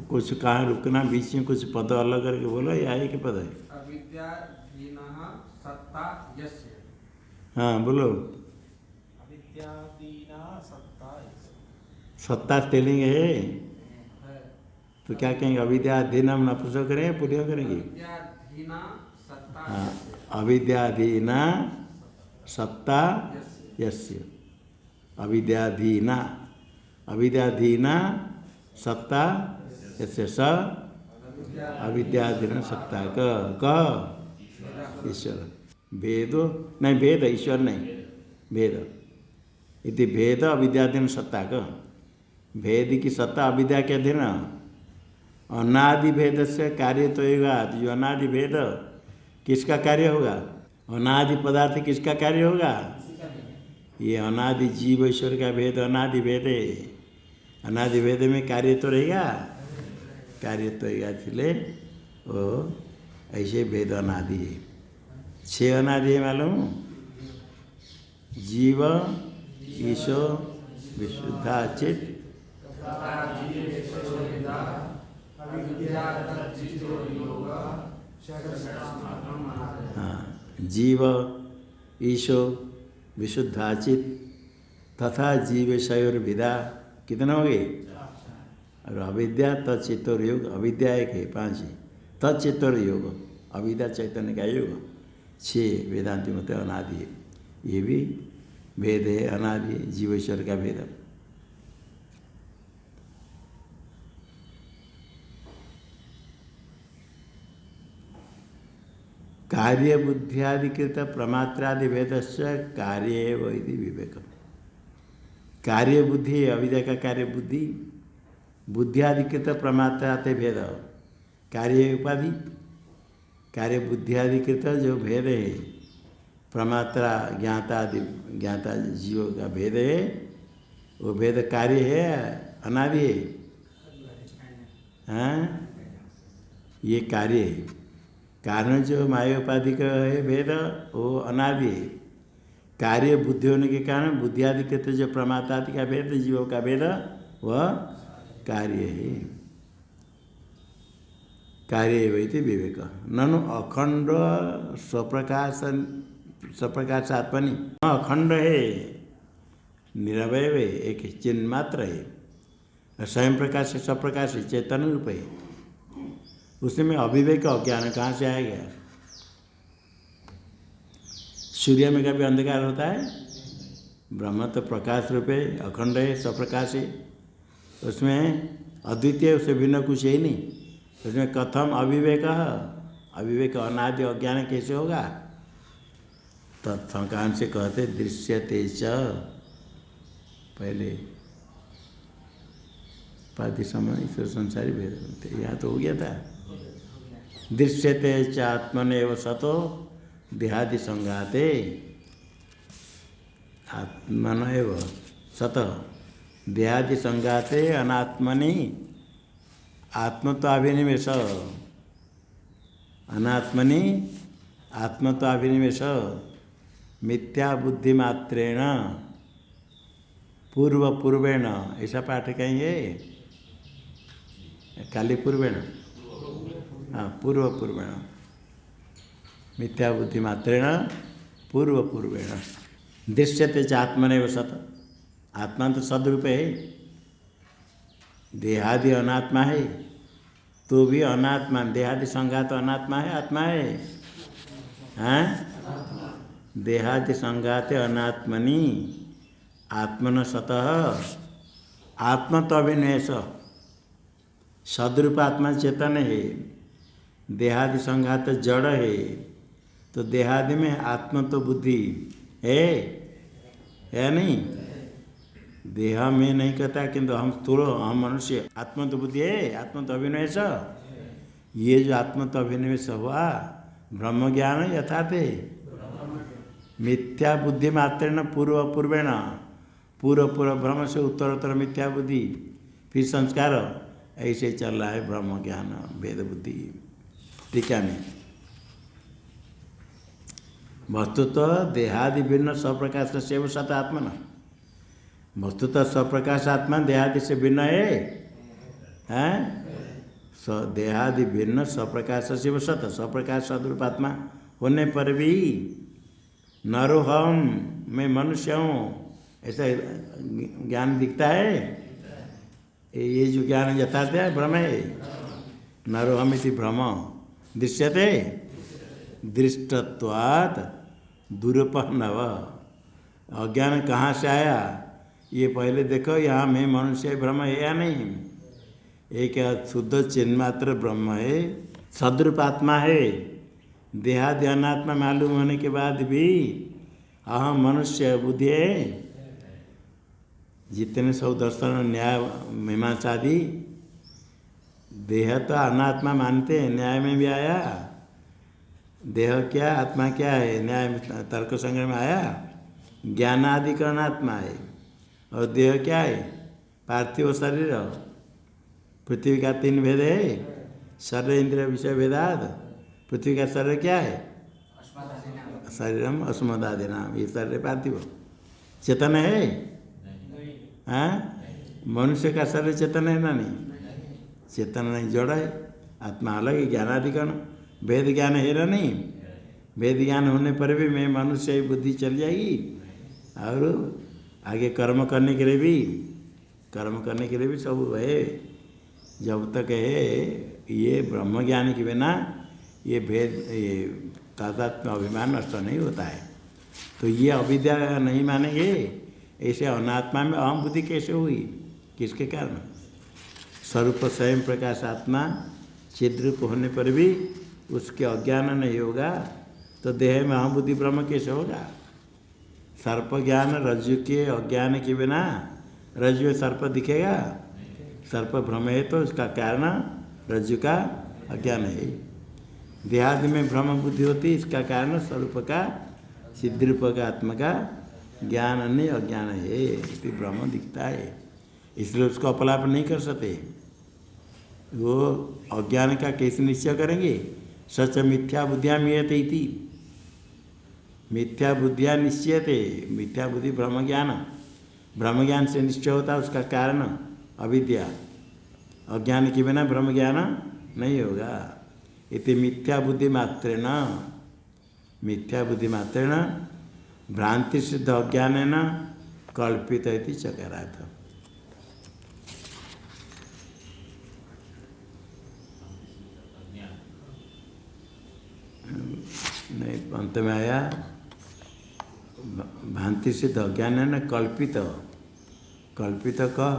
कुछ कहाँ रुकना बीच में कुछ पद अलग करके बोलो या एक पद है अविद्याधीनः सत्ता यस्य। हाँ बोलो सत्ता स्त्रीलिंग है तो क्या कहेंगे अविद्याधीन हम नपुंसक करेंगे पुल्लिंग करेंगे हाँ अविद्याधीन सत्ता यस्य अविद्याधीन अविद्याधीन सत्ता यस्य स अविद्याधीन सत्ता क ईश्वर भेदो नहीं भेद ईश्वर नहीं भेद इति भेद अविद्याधीन सत्ता का भेद की सत्ता अविद्या के अधीन अनादि भेद से कार्य तो होगा। जो अनादि भेद किसका कार्य होगा अनादि पदार्थ किसका कार्य होगा ये अनादि जीव ईश्वर का भेद अनादि भेद है। अनादि भेद में कार्य तो रहेगा कार्य तो रहेगा इसलिए वो ऐसे भेद अनादि है। 6 अनादि है मालूम जीव ईश्वर विशुद्धा चित हाँ जीव ईश्वर विशुद्धाचित तथा जीव शयोर विदा कितना हो गए और अविद्या तत्चित्तर योग अविद्या एक है 5 है तत्चित्तर योग अविद्या चैतन्य का योग 6 वेदांति मत अनादि है। ये भी भेद है अनादि जीव ईश्वर का भेद। कार्य बुद्धियादिकृत प्रमात्रादि भेद से कार्य विवेक कार्य बुद्धि, अविद्या का कार्य बुद्धि, बुद्धियाधिकृत प्रमात्राते भेद, कार्य उपाधि, कार्य बुद्धियाधिकृत जो भेद है, प्रमात्रा ज्ञाता आदि ज्ञाता जीव का भेद है, वो भेद कार्य है अनादि है। हाँ, ये कार्य है। कारण जो माया उपाधि का है भेद वो अनादि है। कार्य बुद्धि होने के कारण बुद्धियाधिकृत जो प्रमाता आदि का भेद, जीवों का भेद, वह कार्य है। कार्य वैति विवेक ननु अखंड स्वप्रकाश आत्मनि, अखंड है, निरवय है, एक चिन्ह मात्र है, स्वयं प्रकाश है, स्वप्रकाश है, चैतन्य रूप है। उसमें अविवेक अज्ञान कहाँ से आएगा? सूर्य में कभी अंधकार होता है? ब्रह्म तो प्रकाश रूप है, अखंड है, स्वप्रकाश है, उसमें अद्वितीय, उससे भिन्न कुछ है ही नहीं। उसमें कथम अविवेक, अविवेक अनादि अज्ञान कैसे होगा? तत्कान से कहते दृश्यते च, पहले पाति समय ईश्वर संसारी भेद, यहाँ तो हो गया था। दृश्यते च आत्मनेव सतो देहादि संघाते, आत्मनेव सत देहादि संघाते अनात्मनि आत्मत्वाभिनिवेश, अनात्मनि आत्मत्वाभिनिवेश मिथ्या बुद्धिमात्रेण पूर्वेण, ऐसा पाठ कहेंगे काली पूर्वेण, हाँ पूर्वेण, मिथ्या बुद्धिमात्रेण पूर्वेण दृश्यते च आत्मनेव सत, आत्मा तो सदरूप है, देहादि अनात्मा है, तो भी अनात्मा, देहादि संघात अनात्मा है, आत्मा है, हाँ? देहादि संघाते अनात्मनि आत्मन सतः आत्म तो अभिनिवेश, सदरूप आत्मा चेतन है, देहादि संघात जड़ है, तो देहादि में आत्म तो बुद्धि है नहीं? देह में नहीं कहता, किंतु हम स्थूल, हम मनुष्य, आत्म तो बुद्धि है, आत्म तो अभिनिवेश। ये जो आत्म तो अभिनिवेश हुआ ब्रह्म ज्ञान यथार्थ है, मिथ्या बुद्धि मात्रेण पूर्वेण, पूर्व ब्रह्म से उत्तरोत्तर मिथ्या बुद्धि, फिर संस्कार, ऐसे चल रहा है ब्रह्म ज्ञान भेद बुद्धि। टीका में वस्तुतः देहादि भिन्न स्वप्रकाश से सत आत्मा, वस्तुतः स्वप्रकाश आत्मा देहादि से भिन्न है, हैं? देहादि भिन्न स्वप्रकाश से सत, स्वप्रकाश सदरूप आत्मा होने पर भी नरोहम, मैं मनुष्य हूँ, ऐसा ज्ञान दिखता है। ये जो ज्ञान यथार्थ है भ्रम है, नरोहम इति भ्रम दृश्यते दृष्टत्वात् दुरुपन्नव। अज्ञान कहाँ से आया? ये पहले देखो, यहाँ मैं मनुष्य भ्रम है या नहीं? एक शुद्ध चिन्ह मात्र ब्रह्म है, सदरूप आत्मा है, देहादि अनात्मा मालूम होने के बाद भी अहम मनुष्य बुद्धि है। जितने सब दर्शन न्याय मीमांसा आदि देह तो अनात्मा मानते हैं, न्याय में भी आया देह क्या आत्मा क्या है, न्याय तर्क संग्रह में आया ज्ञान आदि का अनात्मा है, और देह क्या है? पार्थिव शरीर, पृथ्वी का 3 भेद है, शरीर इंद्रिय विषय भेदाद, पृथ्वी का शरीर क्या है? शरीरम अस्मदादि नाम, ये शरीर पार्थिव चेतन है, हाँ? मनुष्य का शरीर चेतन है ना? नहीं, चेतन नहीं, जड़ है, आत्मा अलग है, ज्ञानाधिकरण, भेद ज्ञान है ना? नहीं, भेद ज्ञान होने पर भी मैं मनुष्य ही बुद्धि चल जाएगी, और आगे कर्म करने के लिए भी सब है। जब तक है ये ब्रह्म ज्ञान के बिना ये भेद, ये तादात्म्य अभिमान नष्ट नहीं होता है। तो ये अविद्या नहीं मानेंगे, ऐसे अनात्मा में अहम बुद्धि कैसे हुई? किसके कारण? स्वरूप स्वयं प्रकाश आत्मा चिद्रूप होने पर भी उसके अज्ञान नहीं होगा, तो देह में अहम बुद्धि ब्रह्म कैसे होगा? सर्प ज्ञान रज्जु के अज्ञान के बिना रज्जु में सर्प दिखेगा? सर्प भ्रम है तो उसका कारण रज्जु का अज्ञान है। देहादि में भ्रम बुद्धि होती, इसका कारण स्वरूप का सिद्ध रूप का आत्मा का ज्ञान नहीं अज्ञान है, इसलिए भ्रम दिखता है, इसलिए उसको अपलाप नहीं कर सकते। वो अज्ञान का कैसे निश्चय करेंगे? सच मिथ्या बुद्धिया मियते इति, मिथ्या बुद्धिया निश्चयते, मिथ्या बुद्धि ब्रह्म ज्ञान से निश्चय होता है, उसका कारण अविद्या, अज्ञान के बिना ब्रह्म ज्ञान नहीं होगा। इति मिथ्या बुद्धि मात्रेण भ्रांति सिद्ध अज्ञान कल्पित इति चकारार्थ। नहीं, अंत में आया भ्रांति सिद्ध अज्ञान है न कल्पित, कल्पित कह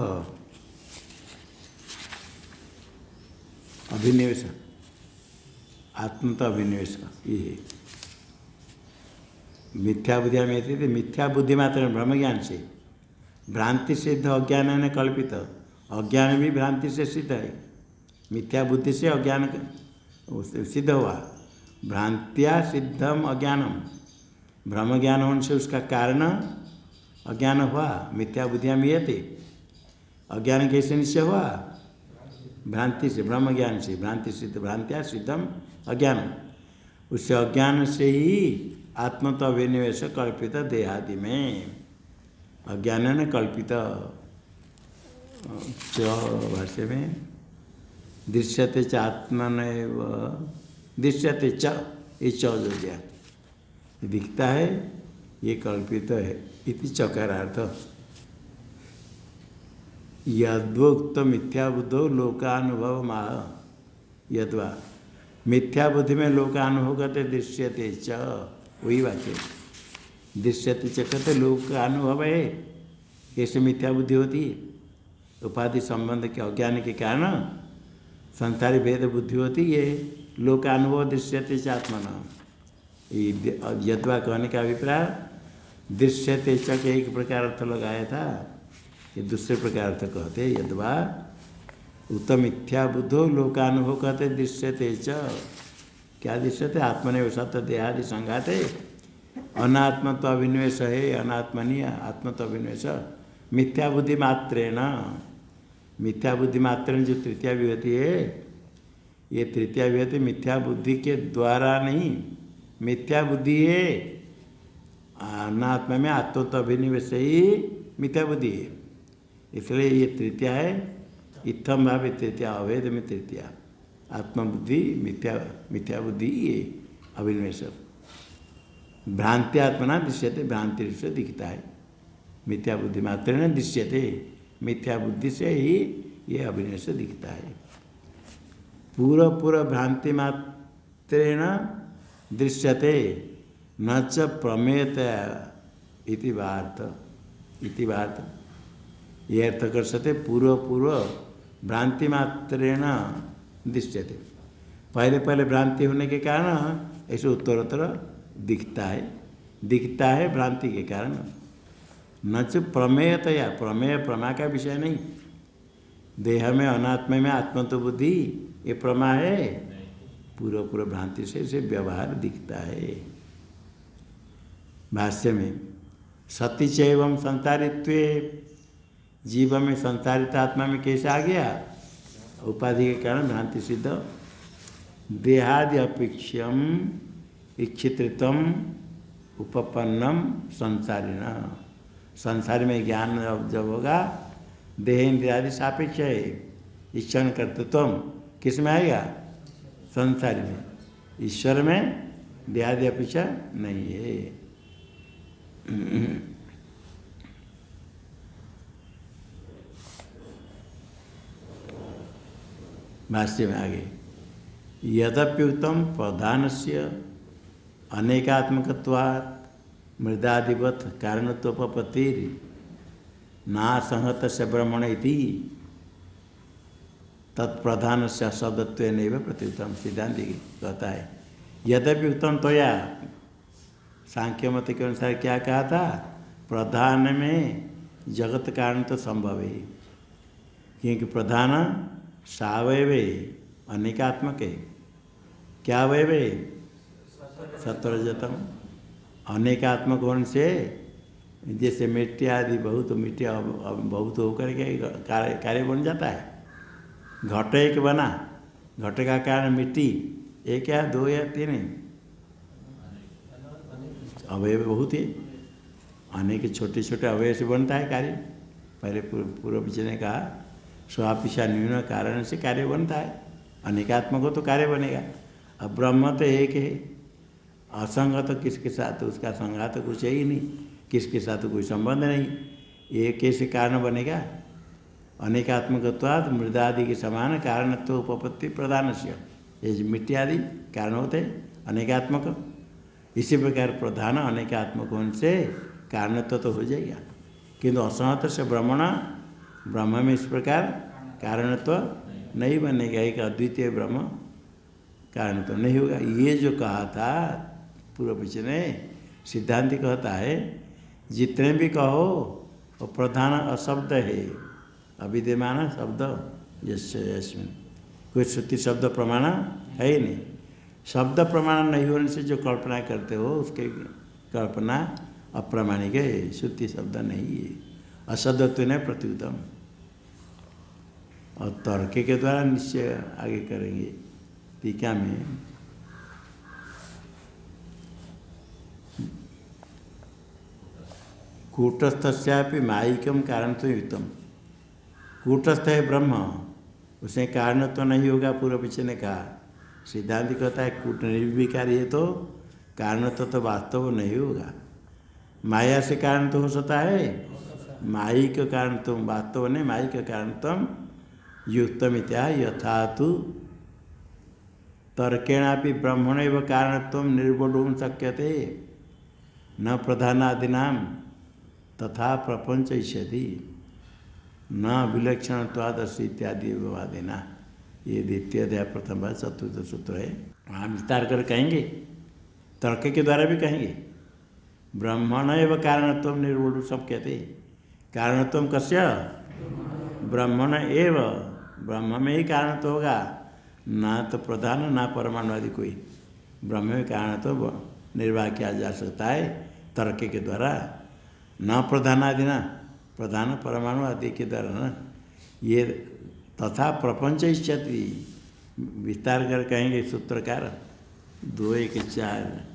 अभिनिवेश, आत्म तो अभिनिवेश ये मिथ्या बुद्धिया में थे, मिथ्या बुद्धि मात्र ब्रह्म ज्ञान से भ्रांति सिद्ध अज्ञान है न कल्पित, अज्ञान भी भ्रांति से सिद्ध है, मिथ्या बुद्धि से अज्ञान सिद्ध हुआ, भ्रांत्या सिद्धम अज्ञानम, ब्रह्म ज्ञान होने से उसका कारण अज्ञान हुआ, मिथ्या बुद्धिया मियते, अज्ञान कैसे निश्चय हुआ? भ्रांति से, ब्रह्म ज्ञान से, भ्रांति सिद्ध, भ्रांत्या सिद्धम अज्ञानम, उससे अज्ञान से ही आत्मत्व अभिनिवेश कल्पित देहादि में, अज्ञान न कल्पित। भाष्य में दृश्यते च आत्मनैव दृश्यते च, ये च जो दिया दिखता है ये कल्पित है इति चकारार्थ। यद्वोक्त मिथ्या बुद्धो लोकानुभव माह, यद्वा मिथ्या बुद्धि में लोकानुभव कहते दृश्यते च, वही वाक्य दृश्यते च कहते लोकानुभव है। कैसे मिथ्या बुद्धि होती है? उपाधि संबंध के अज्ञान के कारण संसारी भेद बुद्धि होती है, लोकानुभव दृश्यते च आत्मना। यद्वा कहने का अभिप्राय दृश्यते च के एक प्रकार अर्थ लगाया था, ये दूसरे प्रकार अर्थ कहते यद्वा उत मिथ्या बुद्धो लोकानुभव कहते दृश्यते च, क्या दृश्यते? आत्मने सत्य देहादि संघाते अनात्मत्व अभिनिवेश है, अनात्मनीय आत्मत्व अभिनिवेश मिथ्या बुद्धि मात्रेण, मिथ्या बुद्धि मात्रेण जो तृतीया विभूति है, ये तृतीया विभूति मिथ्या बुद्धि के द्वारा नहीं, मिथ्या बुद्धि है, अनात्मा में आत्मत्व अभिनिवेश ही मिथ्या बुद्धि है, इसलिए ये तृतीया है। इत्थम भाव तृतीया, अवैध में तृतीया, आत्मबुद्धि मिथ्या बुद्धि ये अभिनिवेश, भ्रांति आत्मना दृश्यते, भ्रांति से दिखता है, मिथ्या बुद्धि मात्र न दृश्यते, मिथ्या बुद्धि से ही ये अभिनिवेश दिखता है। पूर्व भ्रांति मात्रेण दृश्यते न च प्रमेयतया इति वार्थ, ये अर्थ कर सकते पूर्व भ्रांति मात्रेण दृश्यते, पहले भ्रांति होने के कारण ऐसे उत्तरोत्तर दिखता है भ्रांति के कारण। न च प्रमेयतया, प्रमेय प्रमा का विषय नहीं, देह में अनात्मा में आत्मत्व बुद्धि ये प्रमा है, पूर्व भ्रांति से इसे व्यवहार दिखता है। भाष्य में सती चैवं संसारित्वे, जीव में संसारित आत्मा में कैसे आ गया? उपाधि के कारण भ्रांति सिद्ध, देहादि अपेक्षम इच्छितृतम उपपन्नम संसारिण, संसार में ज्ञान जब होगा देह इंद्रियादि सापेक्ष है, ईश्वर कर्तृत्व किस में आएगा? संसार में, ईश्वर में देहादि अपेक्षा नहीं है। भाष्य में आगे यद्यप्युक्तम प्रधानस्य अनेकात्मकत्वात् मृदादिवत् कारणत्वोपपत्तिर नासंहतस्य ब्रह्मण इति तत्प्रधानस्य शब्दत्वेनैव प्रत्युक्तम। सिद्धांति कहता है यद्यप्युक्तम त्वया, सांख्य मत के अनुसार क्या कहा था? प्रधान में जगत कारण तो संभव है, क्योंकि प्रधान सावयव अनेकात्मक है। क्या अवयव है? सत्वरजतम। अनेकात्मक होने से जैसे मिट्टी आदि बहुत मिट्टी बहुत होकर के कार्य बन जाता है। घट एक बना, घट का कारण मिट्टी एक या दो या तीन, अवयव बहुत है, अनेक छोटे छोटे अवयव से बनता है कार्य। पहले पूर्व पीछे ने कहा स्वापिशा न्यून कारण से कार्य बनता है, अनेकात्मक हो तो कार्य बनेगा। अब ब्रह्म तो एक है, असंग तो किसके साथ उसका संघात तो कुछ है ही नहीं, किसके साथ कोई संबंध नहीं, एक कैसे कारण बनेगा? अनेकात्मकत्वाद मृदादि के समान कारणत्व उपपत्ति प्रधान से, ये मिट्टी आदि कारण होते हैं अनेकात्मक। इसी प्रकार प्रधान अनेकात्मक होने से कारणत्व तो हो जाएगा, किंतु असंगत से ब्रह्म में इस प्रकार कारणत्व नहीं बनेगा। एक अद्वितीय ब्रह्म कारण तो नहीं होगा। ये जो कहा था पूर्व पीछे ने, सिद्धांत कहता है जितने भी कहो वो प्रधान अशब्द है, अविद्यमान शब्द यस्मिन्, कोई श्रुति शब्द प्रमाण है ही नहीं। शब्द प्रमाण नहीं होने से जो कल्पना करते हो उसके कल्पना अप्रामाणिक है, श्रुति शब्द नहीं है, अशब्दत्व ने प्रत्युत्तम। और तर्क के द्वारा निश्चय आगे करेंगे। टीका में कूटस्थस्यापि मायिकम कारण तो युक्तम, कूटस्थ है ब्रह्म, उसमें कारण तो नहीं होगा। पूर्व पीछे ने कहा, सिद्धांत कहता है कूट निर्विकारी है तो कारण तो वास्तव नहीं होगा। माया से कारण तो हो सकता है, मायिक कारण तुम वास्तव नहीं, मायिक कारण तुम युक्तम इत्या यथा तो तर्केणापि ब्रह्मणैव कारणत्वं निर्वोढुं शक्यते न प्रधानादीनां तथा प्रपंच इष्यति न विलक्षणत्वादस्य इत्यादि विवादेना। ये द्वितीय अध्याय प्रथम बार चतुर्थ सूत्र है। वहाँ विस्तार कर कहेंगे, तर्क के द्वारा भी कहेंगे ब्रह्मणैव कारणत्वं निर्वोढुं शक्यते। कारणत्वं कस्य? ब्रह्मण एव, ब्रह्म में ही कारण तो होगा, ना तो प्रधान ना परमाणु कोई, ब्रह्म में कारण तो निर्वाह किया जा सकता है तर्क के द्वारा, न प्रधान आदि ना प्रधान परमाणु आदि के द्वारा ना। ये तथा प्रपंच इच्छति विस्तार कर कहेंगे सूत्रकार 2:1:4।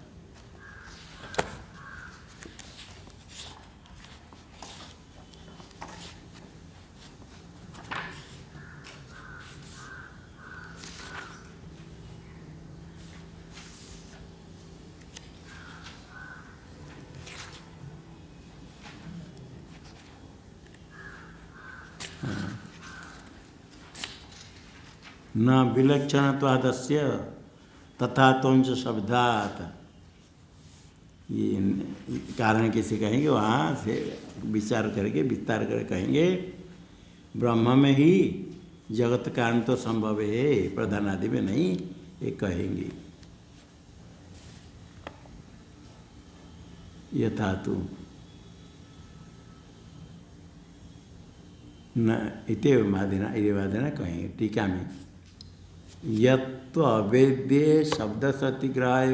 न विलक्षणत्वादस्य तथा तुंच शब्दात, ये कारण किसे कहेंगे वहाँ से विचार करके विस्तार कर कहेंगे ब्रह्म में ही जगत कारण तो संभव है, प्रधान आदि में नहीं, ये कहेंगे। यथा तो न इतव मादिना इवादिना कहेंगे। टीका में यत्व अवेद्य शब्द सतिग्रह,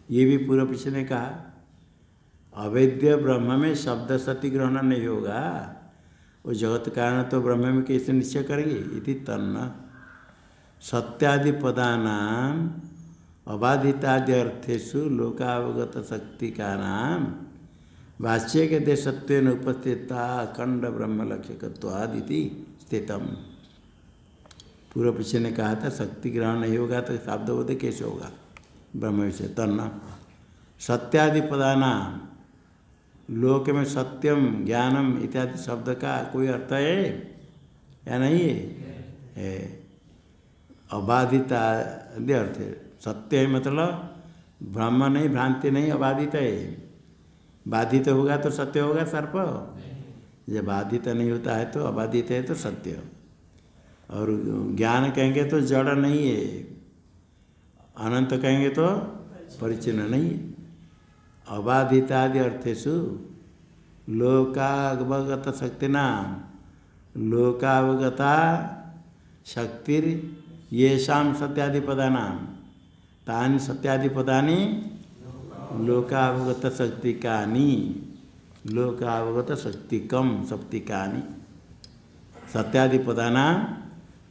ये भी पूर्व पीछे ने कहा अवेद्य ब्रह्म में शब्द सतिग्रहण नहीं होगा, वो जगत कारण तो ब्रह्म में कैसे निश्चय करेंगे? इति तन्न सत्यादि पदानाम अबाधितादि अर्थेषु लोकावगत शक्ति का नाम भाष्य के देशत्वेन उपस्थिता अखंड ब्रह्म लक्ष्यकत्वादिति स्थितम। पूर्व पीछे ने कहा था शक्ति ग्रहण नहीं होगा तो शब्दबोध कैसे होगा ब्रह्म विषय? तन्न सत्यादि पदानाम, लोक में सत्यम ज्ञानम इत्यादि शब्द का कोई अर्थ है या नहीं है? अबाधित आदि अर्थ है। सत्य है मतलब ब्रह्म नहीं, भ्रांति नहीं, अबाधित है। बाधित होगा तो सत्य होगा सर्प, जब बाधित नहीं होता है तो अबाधित है तो सत्य। और ज्ञान कहेंगे तो जड़ नहीं है, अनंत कहेंगे तो परिचिन्न नहीं है। अबाधितादि अर्थेषु लोकावगत शक्ति नाम लोकावगता शक्तिर येषाम सत्यादिपदा नाम तानि सत्यादिपदानि लोकावगत शक्तिकानि लोकावगत शक्तिकम शक्तिकानि सत्यादिपदा नाम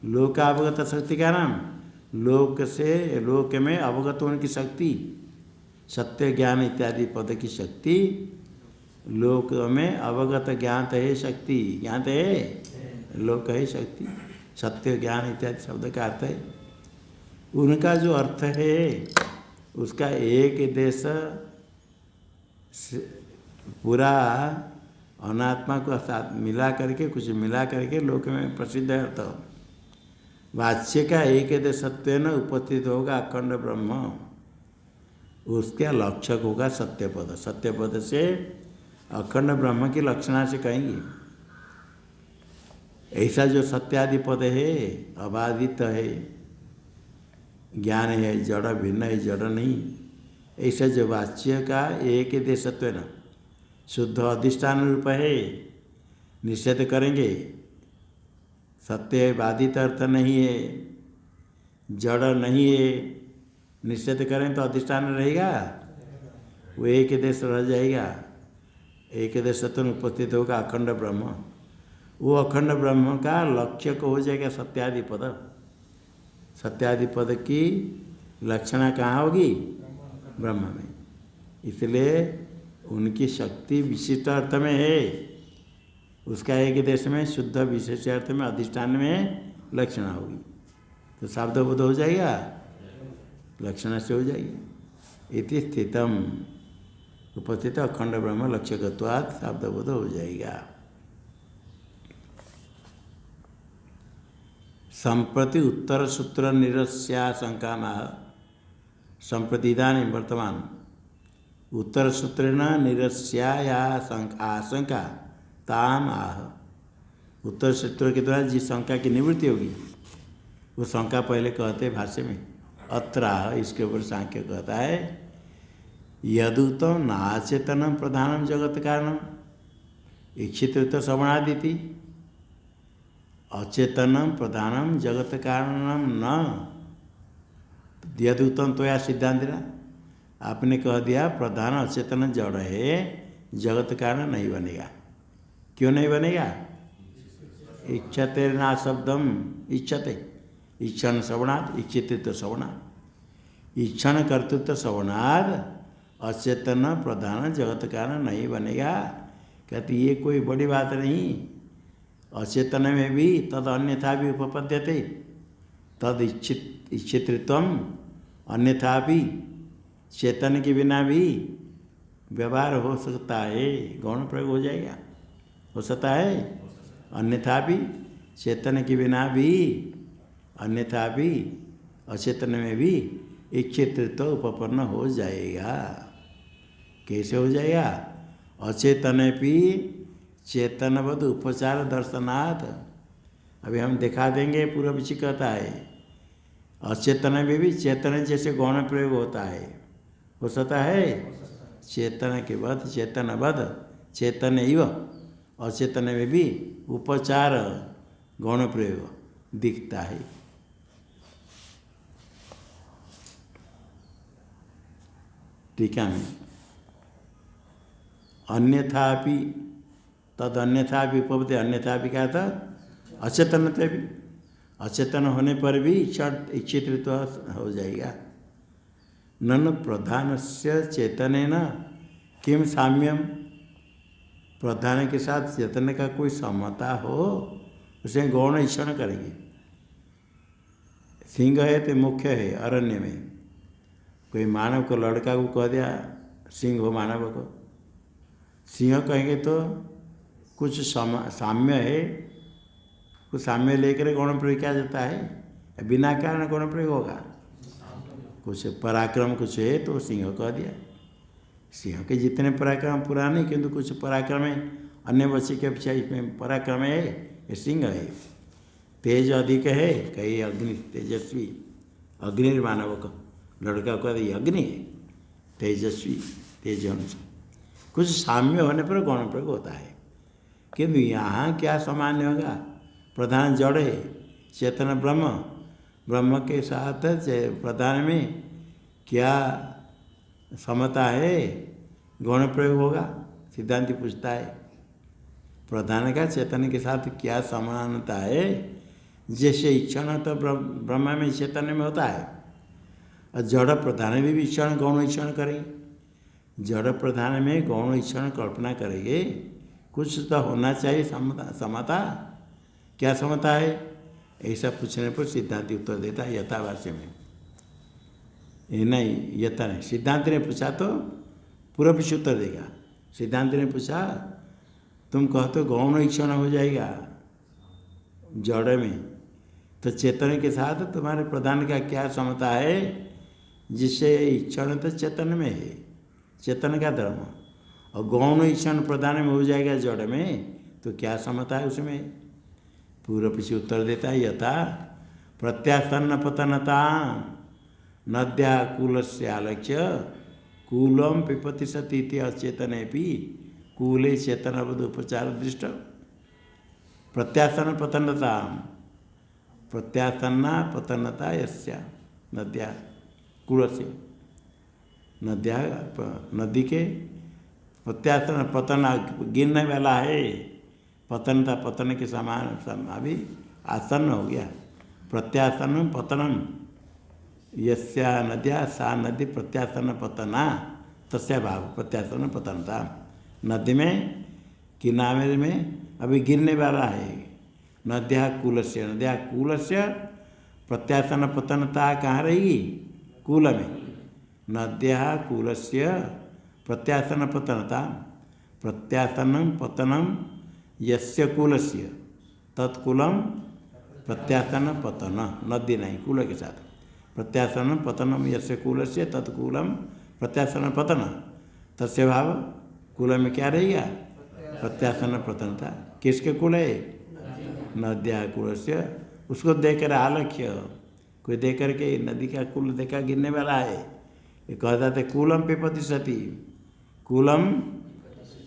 लोकावगत शक्ति का नाम लोक से लोक में अवगत होने की शक्ति सत्य ज्ञान इत्यादि पद की शक्ति लोक में अवगत ज्ञात है शक्ति ज्ञात है लोक है शक्ति सत्य ज्ञान इत्यादि शब्द का अर्थ है उनका जो अर्थ है उसका एक देश पूरा अनात्मा को साथ मिला करके कुछ मिला करके लोक में प्रसिद्ध है अर्थ वाच्य का एक देशत्व न उपस्थित होगा अखंड ब्रह्म उसका लक्षक होगा सत्यपद सत्यपद से अखंड ब्रह्म की लक्षणा से कहेंगे ऐसा जो सत्यादि पद है अबाधित है ज्ञान है जड़ भिन्न है जड़ नहीं ऐसा जो वाच्य का एक देशत्व न शुद्ध अधिष्ठान रूप है निषेध करेंगे सत्य बाधित अर्थ नहीं है जड़ नहीं है निषेध करें तो अधिष्ठान रहेगा वो एक देश रह जाएगा एक देश सत्य उपस्थित होगा अखंड ब्रह्म वो अखंड ब्रह्म का लक्ष्य को हो जाएगा सत्यादि पद की लक्षणा कहाँ होगी ब्रह्म में इसलिए उनकी शक्ति विशिष्ट अर्थ में है उसका एक देश में शुद्ध विशेष अर्थ में अधिष्ठान में लक्षणा होगी तो शब्द बोध हो जाएगा लक्षणा से हो जाएगी इति स्थितम उपस्थित अखंड ब्रह्म लक्ष्यकत्वात् शब्द बोध हो जाएगा संप्रति उत्तर सूत्र निरस्या शंका संप्रति इदानीं वर्तमान उत्तर सूत्रेण निरस्या या आशंका ताम आह उत्तर सूत्र के द्वारा जिस शंका की निवृत्ति होगी वो शंका पहले कहते भाष्य में अत्र इसके ऊपर सांख्य कहता है यदुतम नाचेतनम प्रधानम जगत कारणम इच्छित तो श्रवणादिति अचेतनम प्रधानम जगत कारणम न यदुतम तो या सिद्धांतिना आपने कह दिया प्रधान अचेतन जड़ है जगत कारण नहीं बनेगा क्यों नहीं बनेगा इच्छते ना शब्दम इच्छते इच्छन श्रवणात् इच्छित श्रवणात् इच्छन कर्तृत्व श्रवणात् अचेतन प्रधान जगत कारण नहीं बनेगा कहते ये कोई बड़ी बात नहीं अचेतन में भी तद अन्यथा भी उपपद्यते तद इच्छितृत्वम अन्यथा भी चेतन के बिना भी व्यवहार हो सकता है गौण प्रयोग हो जाएगा हो सकता है अन्यथा भी चेतन के बिना भी अन्यथा भी अचेतन में भी इच्छितृत्व उपपन्न हो जाएगा कैसे हो जाएगा अचेतन भी चेतनवद उपचार दर्शनाथ अभी हम दिखा देंगे पूर्व जी कहता है अचेतन में भी चेतन जैसे गौण प्रयोग होता है हो सकता है चेतन के वध चेतनवध चेतन इव अचेतन में भी उपचार गौण प्रयोग दिखता है टीका में अन्यथापि तद अन्यथा भी उपपदे अन्यथा भी क्या था अचेतन भी अचेतन होने पर भी इच्छित हो जाएगा नन प्रधान से चेतन किम साम्यम प्रधान के साथ चेतन का कोई समता हो उसे गौण ईक्षण करेंगे सिंह है तो मुख्य है अरण्य में कोई मानव को लड़का को कह दिया सिंह हो मानव को सिंह कहेंगे तो कुछ साम्य है कुछ साम्य लेकर गौण प्रयोग किया जाता है बिना कारण गौण प्रयोग होगा कुछ पराक्रम कुछ है तो सिंह कह दिया सिंह के जितने पराक्रम पूरा नहीं किंतु कुछ पराक्रम है अन्य बच्चे के अपेक्षा इसमें पराक्रम है ये सिंह है तेज अधिक है कहीं अग्नि तेजस्वी अग्नि मानव का लड़का को अग्नि है तेजस्वी तेज अनुसार कुछ साम्य होने पर गौण प्रयोग होता है, किंतु यहाँ क्या सामान्य होगा? प्रधान जड़ है, चेतन ब्रह्म, ब्रह्म के साथ प्रधान में क्या समता है? गौण प्रयोग होगा। सिद्धांति पूछता है प्रधान का चेतन के साथ क्या समानता है? जैसे इक्षण तो ब्रह्म में चेतन में होता है, और जड़ प्रधान में भी इक्षण गौण इक्षण करेंगे। जड़ प्रधान में गौण इक्षण कल्पना करेंगे, कुछ तो होना चाहिए समता। क्या समता है? ऐसा पूछने पर सिद्धांत उत्तर देता है यथाभाष्य में। ये नहीं, यथा नहीं, सिद्धांत ने पूछा तो पूरा पीछे उत्तर देगा। सिद्धांत ने पूछा तुम कहते गौण इक्षण हो जाएगा जड़ में, तो चेतन के साथ तुम्हारे प्रधान का क्या समता है? जिससे इक्षण तो चेतन में है, चेतन का धर्म, और गौण इक्षण प्रधान में हो जाएगा जड़ में, तो क्या समता है उसमें? पूर्व पीछे उत्तर देता है यथा प्रत्यासन्न पतनता नद्या कूलस्य आलक्ष्य कूलम पिपति सती अचेतने भी कूले चेतनवद उपचार दृष्ट। प्रत्यासन्न पतनता, प्रत्यासन्ना पतनता यस्या नद्या कूलस्य, नद्या नदी के प्रत्यासन पतन गिरने वाला है, पतनता पतन के समान अभी आसन्न हो गया। प्रत्यासन पतनम यस्या नद्या सा नदी प्रत्यासन पतना तस्या भाव प्रत्यासन पतनता। नदी में किनारे में अभी गिरने वाला है। नद्या कूलस्य, नद्या कूलस्य प्रत्यासन पतनता कहाँ रहेगी? कूल में। नद्या कूलस्य प्रत्यासन पतनता, प्रत्यासनम पतनम यस्य कूलस्य तत्कूलम प्रत्यासन पतन, नदी नहीं कूल के साथ। प्रत्यासन पतनम यस्य कूलस्य तत्कूलम प्रत्यासन पतन तस्य भाव कूल में क्या रहेगा? प्रत्यासन पतनता। किसके कूल है? नद्या कूलस्य। उसको देकर आलक्ष्य, कोई देकर के नदी का कूल देखा गिरने वाला है, ये कहता थे कूलम पिपति सती, कूलम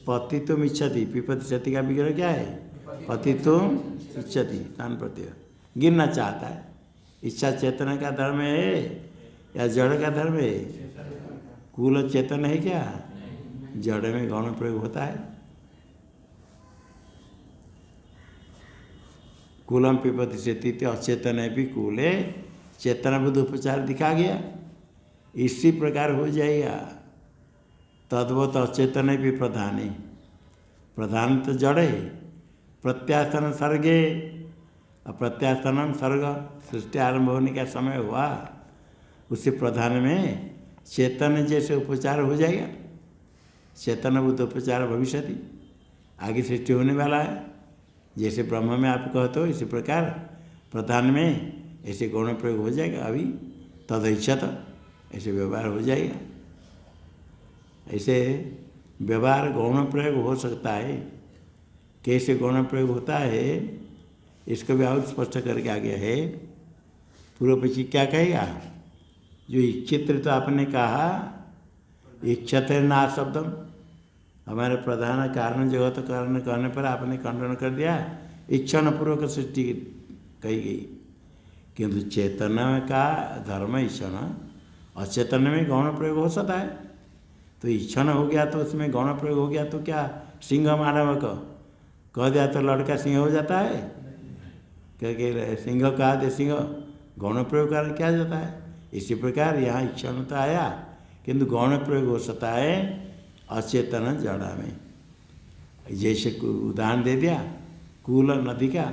पतितुम इच्छति, पिपति सती का विग्रह क्या है? पतितुम इच्छति, स्थान प्रत्यय, गिरना चाहता है। इच्छा चेतन का धर्म है या जड़ का धर्म है? कूल चेतन है क्या? जड़ में गौण प्रयोग होता है। कूलम पिपति सती अचेतन है भी कूले चेतन बुद्ध उपचार दिखा गया, इसी प्रकार हो जाएगा। तद्वत अचेतन भी प्रधान है, प्रधान तो जड़ है। प्रत्यासन सर्गे, प्रत्यासनम सर्ग, सृष्टि आरंभ होने का समय हुआ, उसी प्रधान में चेतन जैसे उपचार हो जाएगा। चेतन बुद्ध उपचार भविष्यति, आगे सृष्टि होने वाला है। जैसे ब्रह्म में आप कहते हो, इसी प्रकार प्रधान में ऐसे गौण प्रयोग हो जाएगा। अभी तदैच्छत ऐसे व्यवहार हो जाएगा। ऐसे व्यवहार गौण प्रयोग हो सकता है। कैसे गौण प्रयोग होता है इसको भी और स्पष्ट करके आ गया है। पूर्व पक्षी क्या कहेगा? जो इच्छित्र तो आपने कहा, इच्छत ना शब्दम, हमारे प्रधान कारण जगत कारण कहने पर आपने खंडन कर दिया, इच्छन पूर्वक सृष्टि कही गई। किंतु चेतन का धर्म इच्छन, अचेतन में गौण प्रयोग हो सकता है। तो इच्छन हो गया तो उसमें गौण प्रयोग हो गया तो क्या सिंह मानव कह दिया तो लड़का सिंह हो जाता है? क्योंकि सिंह कहा दे सिंह, गौण प्रयोग कर क्या जाता है? इसी प्रकार यहाँ इच्छन तो आया, किंतु गौण प्रयोग हो सकता है अचेतन जड़ा में। जैसे उदाहरण दे दिया, कूल नदी का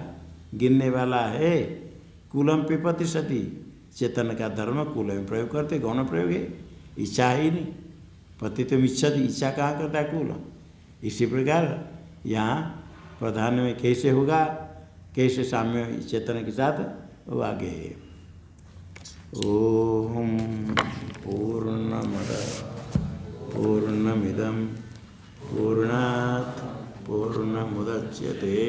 गिरने वाला है, कूलम पिपति सती, चेतन का धर्म कूल में प्रयोग करते, गौण प्रयोग है, इच्छा ही नहीं। पति तो इच्छति, इच्छा कहाँ करता है? कूल। इसी प्रकार यहाँ प्रधान में कैसे होगा, कैसे साम्य चेतन के साथ, वो आगे है। ओम पूर्णमद पूर्णमिदं पूर्णात् पूर्णमुदच्यते